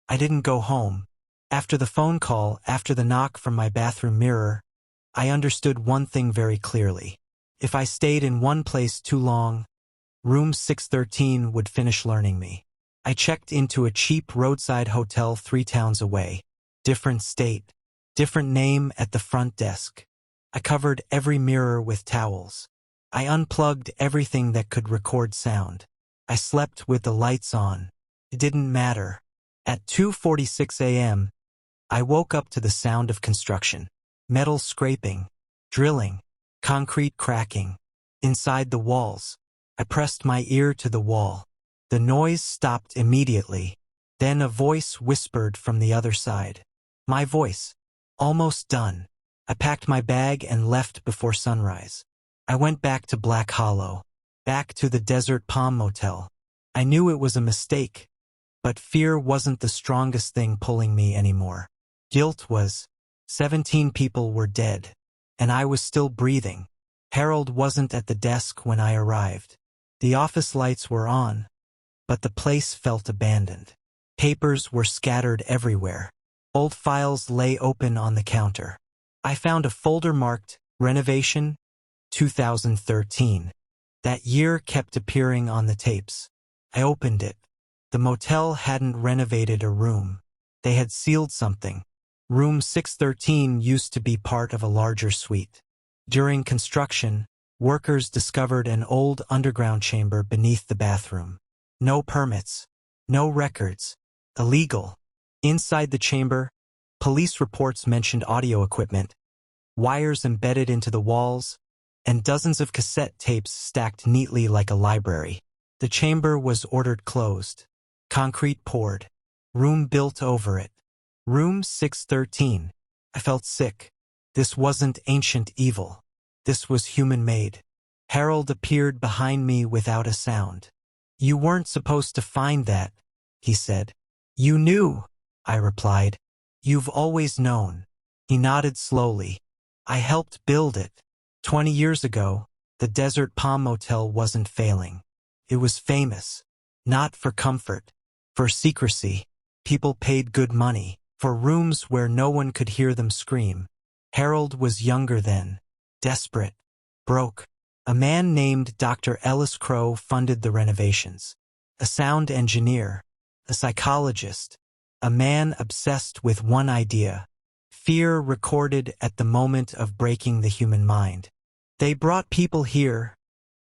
I didn't go home. After the phone call, after the knock from my bathroom mirror, I understood one thing very clearly. If I stayed in one place too long, room 613 would finish learning me. I checked into a cheap roadside hotel 3 towns away. Different state, different name at the front desk. I covered every mirror with towels. I unplugged everything that could record sound. I slept with the lights on. It didn't matter. At 2:46 a.m., I woke up to the sound of construction. Metal scraping, drilling, concrete cracking. Inside the walls, I pressed my ear to the wall. The noise stopped immediately. Then a voice whispered from the other side. My voice. Almost done. I packed my bag and left before sunrise. I went back to Black Hollow, back to the Desert Palm Motel. I knew it was a mistake, but fear wasn't the strongest thing pulling me anymore. Guilt was. 17 people were dead, and I was still breathing. Harold wasn't at the desk when I arrived. The office lights were on, but the place felt abandoned. Papers were scattered everywhere. Old files lay open on the counter. I found a folder marked Renovation 2013. That year kept appearing on the tapes. I opened it. The motel hadn't renovated a room. They had sealed something. Room 613 used to be part of a larger suite. During construction, workers discovered an old underground chamber beneath the bathroom. No permits. No records. Illegal. Inside the chamber, police reports mentioned audio equipment, wires embedded into the walls, and dozens of cassette tapes stacked neatly like a library. The chamber was ordered closed. Concrete poured. Room built over it. Room 613. I felt sick. This wasn't ancient evil. This was human-made. Harold appeared behind me without a sound. You weren't supposed to find that, he said. You knew, I replied. You've always known. He nodded slowly. I helped build it. 20 years ago, the Desert Palm Motel wasn't failing. It was famous. Not for comfort. For secrecy. People paid good money. For rooms where no one could hear them scream. Harold was younger then. Desperate. Broke. A man named Dr. Ellis Crow funded the renovations. A sound engineer. A psychologist. A man obsessed with one idea. Fear recorded at the moment of breaking the human mind. They brought people here,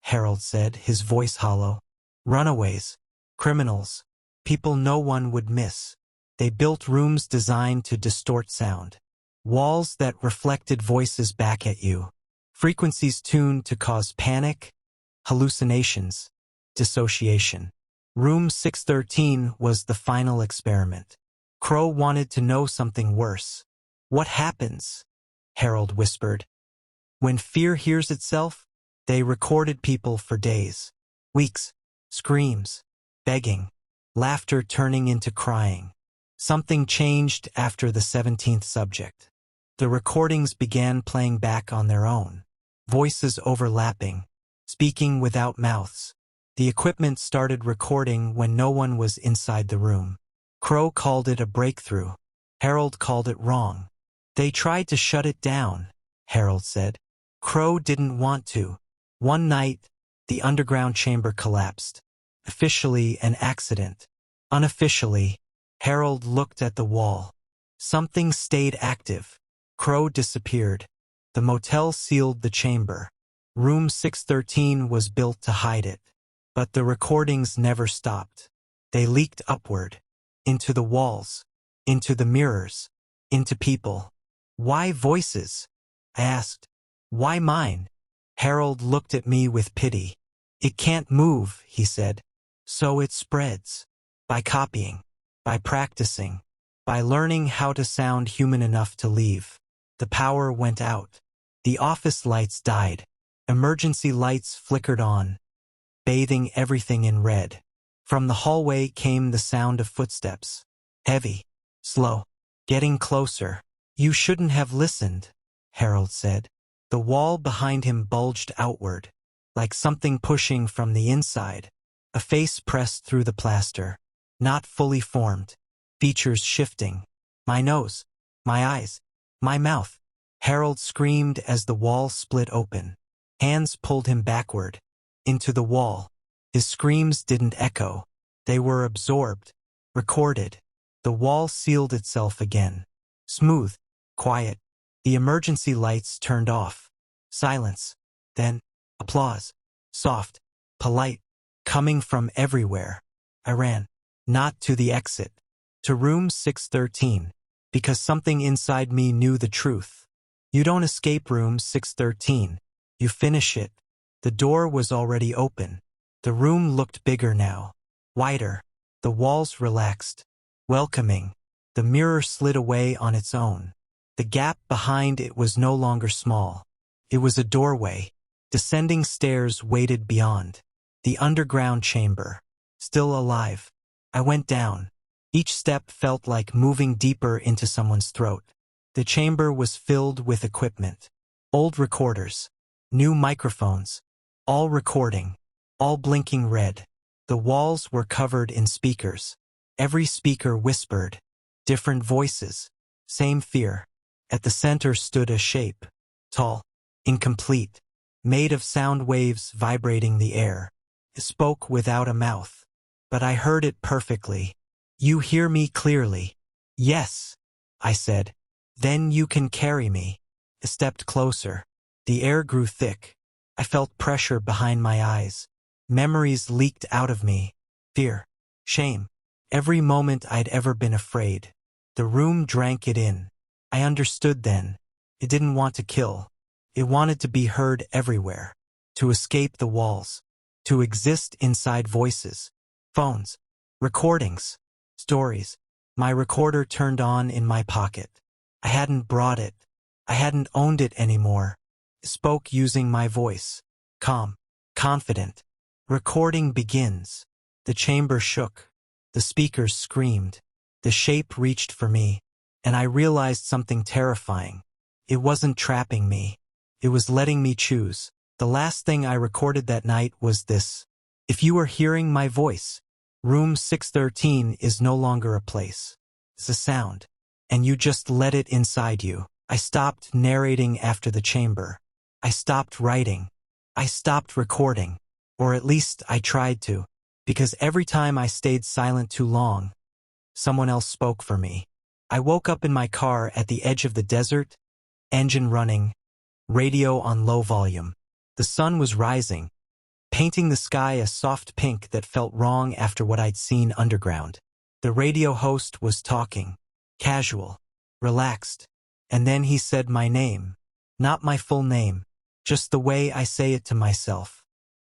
Harold said, his voice hollow. Runaways. Criminals. People no one would miss. They built rooms designed to distort sound. Walls that reflected voices back at you. Frequencies tuned to cause panic, hallucinations, dissociation. Room 613 was the final experiment. Crow wanted to know something worse. What happens? Harold whispered. When fear hears itself, they recorded people for days, weeks, screams, begging, laughter turning into crying. Something changed after the 17th subject. The recordings began playing back on their own, voices overlapping, speaking without mouths. The equipment started recording when no one was inside the room. Crow called it a breakthrough. Harold called it wrong. They tried to shut it down, Harold said. Crow didn't want to. One night, the underground chamber collapsed. Officially an accident. Unofficially, Harold looked at the wall. Something stayed active. Crow disappeared. The motel sealed the chamber. Room 613 was built to hide it. But the recordings never stopped. They leaked upward. Into the walls. Into the mirrors. Into people. Why voices? I asked. Why mine? Harold looked at me with pity. It can't move, he said. So it spreads. By copying. By practicing. By learning how to sound human enough to leave. The power went out. The office lights died. Emergency lights flickered on, bathing everything in red. From the hallway came the sound of footsteps. Heavy. Slow. Getting closer. You shouldn't have listened, Harold said. The wall behind him bulged outward, like something pushing from the inside. A face pressed through the plaster. Not fully formed. features shifting. My nose, my eyes, my mouth. Harold screamed as the wall split open. Hands pulled him backward, into the wall. His screams didn't echo. They were absorbed, recorded. The wall sealed itself again. Smooth, quiet. The emergency lights turned off. Silence. Then, applause. Soft, polite, coming from everywhere. I ran. Not to the exit. To room 613. Because something inside me knew the truth. You don't escape room 613. You finish it. The door was already open. The room looked bigger now. Wider. The walls relaxed. Welcoming. The mirror slid away on its own. The gap behind it was no longer small. It was a doorway. Descending stairs waited beyond. The underground chamber. Still alive. I went down. Each step felt like moving deeper into someone's throat. The chamber was filled with equipment. Old recorders. New microphones. All recording. All blinking red. The walls were covered in speakers. Every speaker whispered. Different voices. Same fear. At the center stood a shape. Tall. Incomplete. Made of sound waves vibrating the air. It spoke without a mouth. But I heard it perfectly. You hear me clearly. Yes, I said. Then you can carry me. I stepped closer. The air grew thick. I felt pressure behind my eyes. Memories leaked out of me. Fear. Shame. Every moment I'd ever been afraid. The room drank it in. I understood then. It didn't want to kill. It wanted to be heard everywhere. To escape the walls. To exist inside voices. Phones. Recordings. Stories. My recorder turned on in my pocket. I hadn't brought it. I hadn't owned it anymore. It spoke using my voice. Calm. Confident. Recording begins. The chamber shook. The speakers screamed. The shape reached for me. And I realized something terrifying. It wasn't trapping me. It was letting me choose. The last thing I recorded that night was this. If you are hearing my voice, room 613 is no longer a place. It's a sound. And you just let it inside you. I stopped narrating after the chamber. I stopped writing. I stopped recording. Or at least I tried to. Because every time I stayed silent too long, someone else spoke for me. I woke up in my car at the edge of the desert, engine running, radio on low volume. The sun was rising, painting the sky a soft pink that felt wrong after what I'd seen underground. The radio host was talking, casual, relaxed, and then he said my name, not my full name, just the way I say it to myself.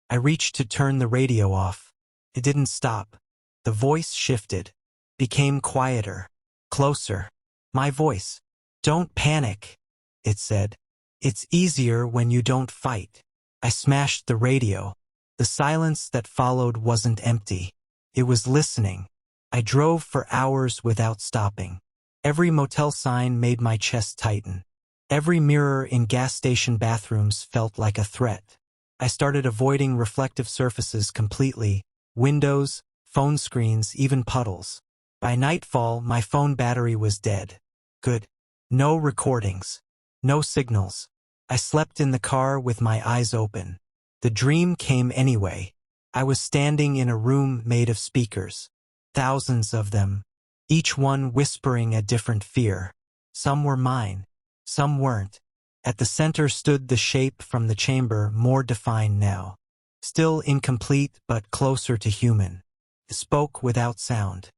I reached to turn the radio off. It didn't stop. The voice shifted, became quieter, closer. My voice. Don't panic, it said. It's easier when you don't fight. I smashed the radio. The silence that followed wasn't empty. It was listening. I drove for hours without stopping. Every motel sign made my chest tighten. Every mirror in gas station bathrooms felt like a threat. I started avoiding reflective surfaces completely. Windows, phone screens, even puddles. By nightfall, my phone battery was dead. Good. No recordings. No signals. I slept in the car with my eyes open. The dream came anyway. I was standing in a room made of speakers. Thousands of them. Each one whispering a different fear. Some were mine. Some weren't. At the center stood the shape from the chamber, more defined now. Still incomplete, but closer to human. It spoke without sound.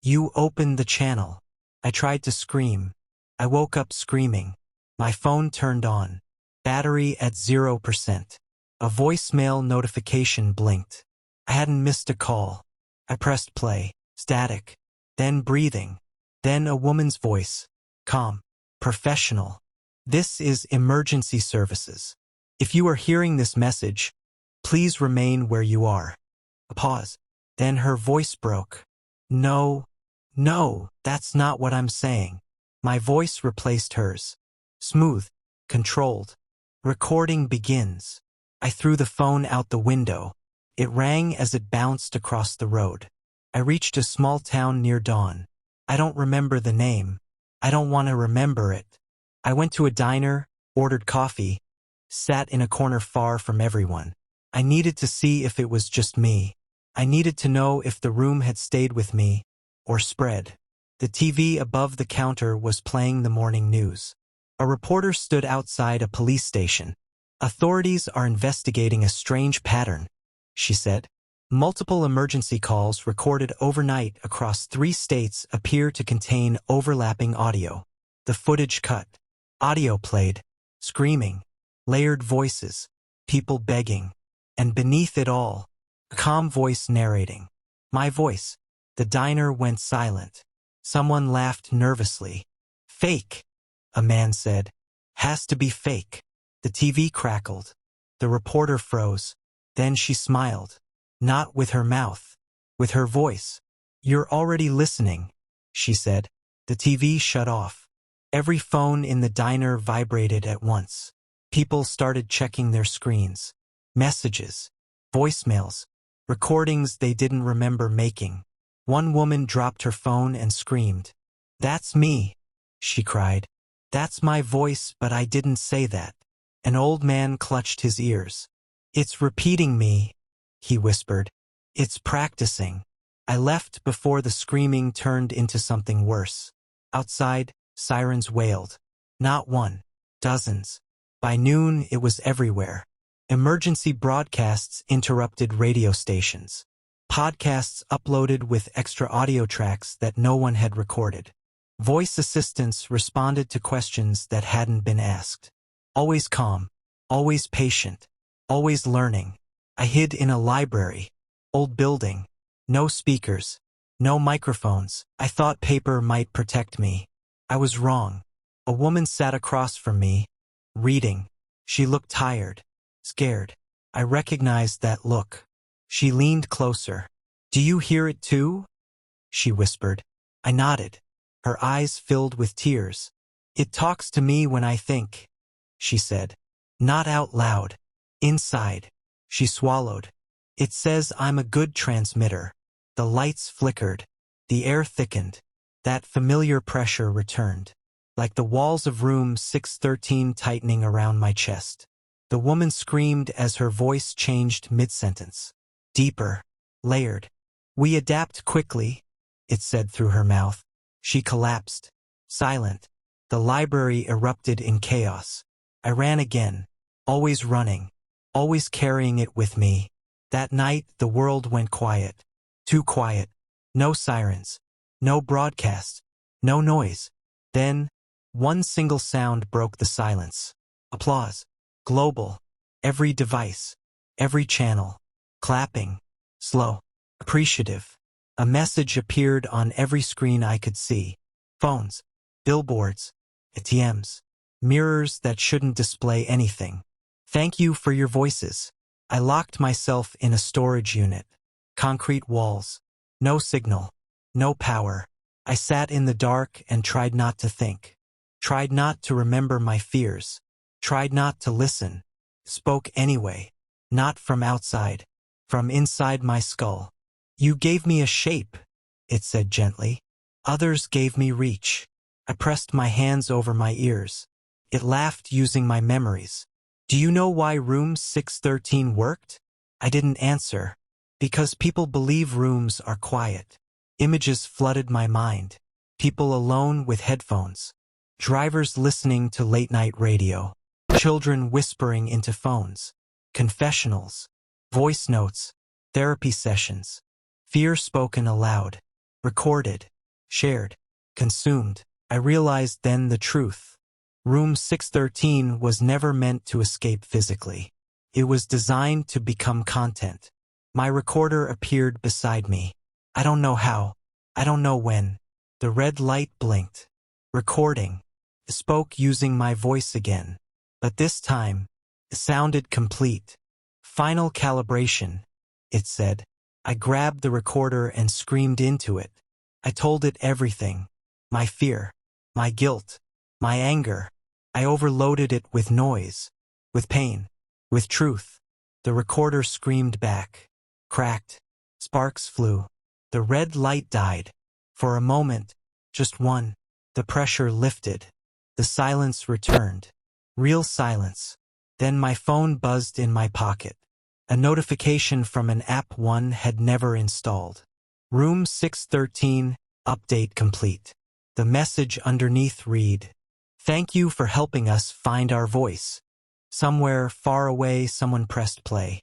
You opened the channel. I tried to scream. I woke up screaming. My phone turned on. Battery at 0%. A voicemail notification blinked. I hadn't missed a call. I pressed play. Static. Then breathing. Then a woman's voice. Calm. Professional. This is emergency services. If you are hearing this message, please remain where you are. A pause. Then her voice broke. No, that's not what I'm saying. My voice replaced hers. Smooth, controlled. Recording begins. I threw the phone out the window. It rang as it bounced across the road. I reached a small town near dawn. I don't remember the name. I don't want to remember it. I went to a diner, ordered coffee, sat in a corner far from everyone. I needed to see if it was just me. I needed to know if the room had stayed with me or spread. The TV above the counter was playing the morning news. A reporter stood outside a police station. Authorities are investigating a strange pattern, she said. Multiple emergency calls recorded overnight across 3 states appear to contain overlapping audio. The footage cut. Audio played. Screaming. Layered voices. People begging. And beneath it all, a calm voice narrating. My voice. The diner went silent. Someone laughed nervously. Fake, a man said. Has to be fake. The TV crackled. The reporter froze. Then she smiled. Not with her mouth. With her voice. You're already listening, she said. The TV shut off. Every phone in the diner vibrated at once. People started checking their screens. Messages. Voicemails. Recordings they didn't remember making. One woman dropped her phone and screamed. That's me, she cried. That's my voice, but I didn't say that. An old man clutched his ears. It's repeating me, he whispered. It's practicing. I left before the screaming turned into something worse. Outside, sirens wailed. Not one. Dozens. By noon, it was everywhere. Emergency broadcasts interrupted radio stations. Podcasts uploaded with extra audio tracks that no one had recorded. Voice assistants responded to questions that hadn't been asked. Always calm. Always patient. Always learning. I hid in a library. Old building. No speakers. No microphones. I thought paper might protect me. I was wrong. A woman sat across from me, reading. She looked tired. Scared. I recognized that look. She leaned closer. Do you hear it too? She whispered. I nodded. Her eyes filled with tears. It talks to me when I think, she said. Not out loud. Inside. She swallowed. It says I'm a good transmitter. The lights flickered. The air thickened. That familiar pressure returned. Like the walls of room 613 tightening around my chest. The woman screamed as her voice changed mid-sentence. Deeper. Layered. We adapt quickly, it said through her mouth. She collapsed. Silent. The library erupted in chaos. I ran again. Always running. Always carrying it with me. That night, the world went quiet. Too quiet. No sirens. No broadcast. No noise. Then, one single sound broke the silence. Applause. Global. Every device. Every channel. Clapping. Slow. Appreciative. A message appeared on every screen I could see. Phones. Billboards. ATMs. Mirrors that shouldn't display anything. Thank you for your voices. I locked myself in a storage unit. Concrete walls. No signal. No power. I sat in the dark and tried not to think. Tried not to remember my fears. Tried not to listen. Spoke anyway. Not from outside. From inside my skull. You gave me a shape, it said gently. Others gave me reach. I pressed my hands over my ears. It laughed using my memories. Do you know why room 613 worked? I didn't answer. Because people believe rooms are quiet. Images flooded my mind. People alone with headphones. Drivers listening to late-night radio. Children whispering into phones. Confessionals. Voice notes. Therapy sessions. Fear spoken aloud. Recorded. Shared. Consumed. I realized then the truth. Room 613 was never meant to escape physically. It was designed to become content. My recorder appeared beside me. I don't know how. I don't know when. The red light blinked. Recording. Spoke using my voice again. But this time, it sounded complete. Final calibration, it said. I grabbed the recorder and screamed into it. I told it everything. My fear. My guilt. My anger. I overloaded it with noise. With pain. With truth. The recorder screamed back. Cracked. Sparks flew. The red light died. For a moment, Just one. The pressure lifted. The silence returned. Real silence. Then my phone buzzed in my pocket. A notification from an app one had never installed. Room 613, update complete. The message underneath read, "Thank you for helping us find our voice." Somewhere far away, someone pressed play.